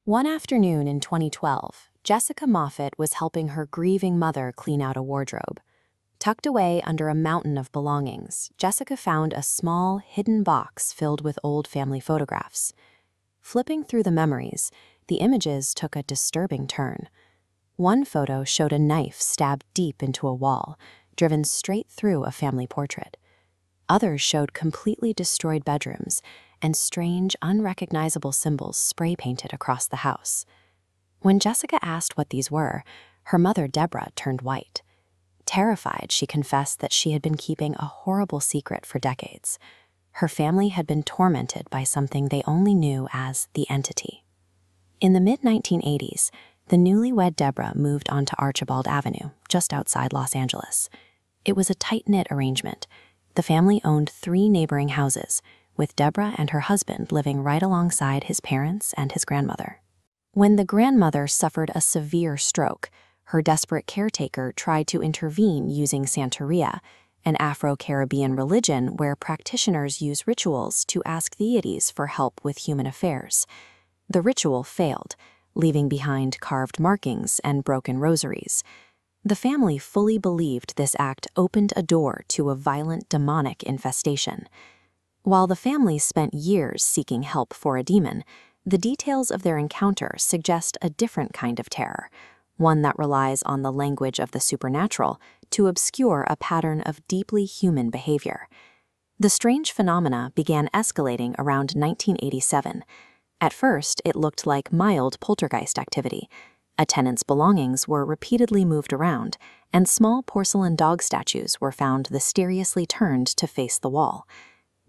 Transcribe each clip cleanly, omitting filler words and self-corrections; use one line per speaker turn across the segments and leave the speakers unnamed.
One afternoon in 2012, Jessica Moffitt was helping her grieving mother clean out a wardrobe. Tucked away under a mountain of belongings, Jessica found a small, hidden box filled with old family photographs. Flipping through the memories, the images took a disturbing turn. One photo showed a knife stabbed deep into a wall, driven straight through a family portrait. Others showed completely destroyed bedrooms and strange, unrecognizable symbols spray-painted across the house. When Jessica asked what these were, her mother, Deborah, turned white. Terrified, she confessed that she had been keeping a horrible secret for decades. Her family had been tormented by something they only knew as the entity. In the mid-1980s, the newlywed Deborah moved onto Archibald Avenue, just outside Los Angeles. It was a tight-knit arrangement. The family owned 3 neighboring houses, with Deborah and her husband living right alongside his parents and his grandmother. When the grandmother suffered a severe stroke, her desperate caretaker tried to intervene using Santeria, an Afro-Caribbean religion where practitioners use rituals to ask deities for help with human affairs. The ritual failed, leaving behind carved markings and broken rosaries. The family fully believed this act opened a door to a violent demonic infestation. While the family spent years seeking help for a demon, the details of their encounter suggest a different kind of terror, one that relies on the language of the supernatural to obscure a pattern of deeply human behavior. The strange phenomena began escalating around 1987. At first, it looked like mild poltergeist activity. A tenant's belongings were repeatedly moved around, and small porcelain dog statues were found mysteriously turned to face the wall.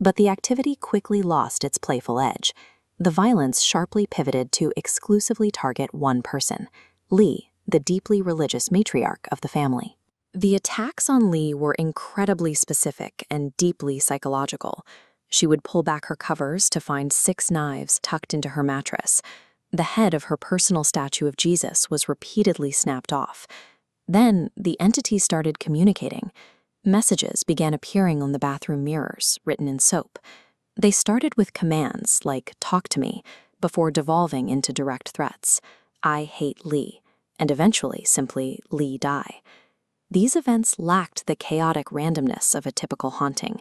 But the activity quickly lost its playful edge. The violence sharply pivoted to exclusively target one person, Lee, the deeply religious matriarch of the family. The attacks on Lee were incredibly specific and deeply psychological. She would pull back her covers to find 6 knives tucked into her mattress. The head of her personal statue of Jesus was repeatedly snapped off. Then the entity started communicating. Messages began appearing on the bathroom mirrors, written in soap. They started with commands like, "Talk to me," before devolving into direct threats. "I hate Lee," and eventually simply, "Lee die." These events lacked the chaotic randomness of a typical haunting.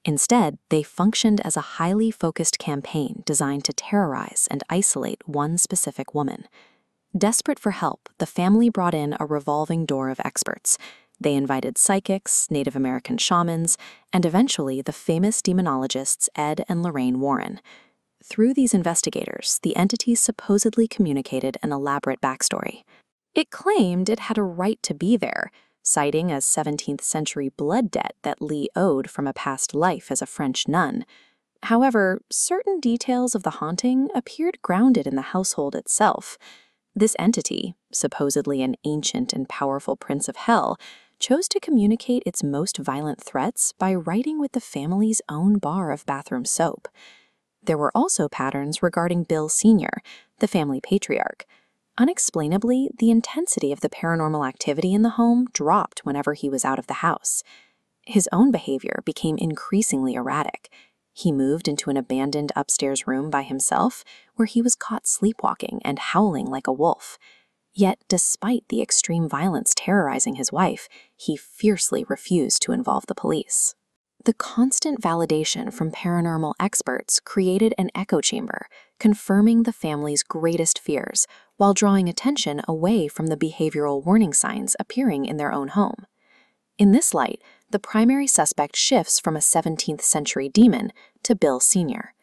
Instead, they functioned as a highly focused campaign designed to terrorize and isolate one specific woman. Desperate for help, the family brought in a revolving door of experts. They invited psychics, Native American shamans, and eventually the famous demonologists Ed and Lorraine Warren. Through these investigators, the entity supposedly communicated an elaborate backstory. It claimed it had a right to be there, citing a 17th century blood debt that Lee owed from a past life as a French nun. However, certain details of the haunting appeared grounded in the household itself. This entity, supposedly an ancient and powerful prince of hell, chose to communicate its most violent threats by writing with the family's own bar of bathroom soap. There were also patterns regarding Bill Sr., the family patriarch. Unexplainably, the intensity of the paranormal activity in the home dropped whenever he was out of the house. His own behavior became increasingly erratic. He moved into an abandoned upstairs room by himself, where he was caught sleepwalking and howling like a wolf. Yet, despite the extreme violence terrorizing his wife, he fiercely refused to involve the police. The constant validation from paranormal experts created an echo chamber, confirming the family's greatest fears, while drawing attention away from the behavioral warning signs appearing in their own home. In this light, the primary suspect shifts from a 17th century demon to Bill Sr.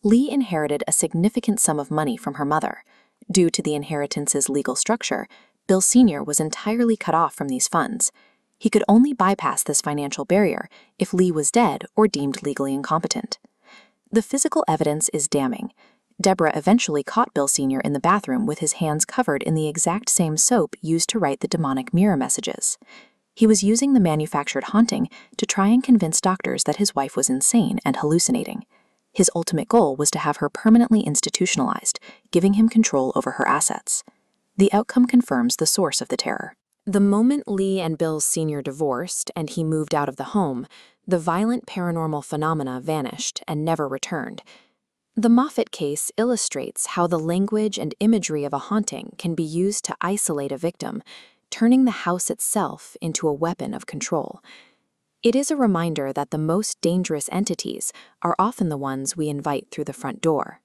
Lee inherited a significant sum of money from her mother. Due to the inheritance's legal structure, Bill Sr. was entirely cut off from these funds. He could only bypass this financial barrier if Lee was dead or deemed legally incompetent. The physical evidence is damning. Deborah eventually caught Bill Sr. in the bathroom with his hands covered in the exact same soap used to write the demonic mirror messages. He was using the manufactured haunting to try and convince doctors that his wife was insane and hallucinating. His ultimate goal was to have her permanently institutionalized, giving him control over her assets. The outcome confirms the source of the terror. The moment Lee and Bill Sr. divorced and he moved out of the home, the violent paranormal phenomena vanished and never returned. The Moffitt case illustrates how the language and imagery of a haunting can be used to isolate a victim, turning the house itself into a weapon of control. It is a reminder that the most dangerous entities are often the ones we invite through the front door.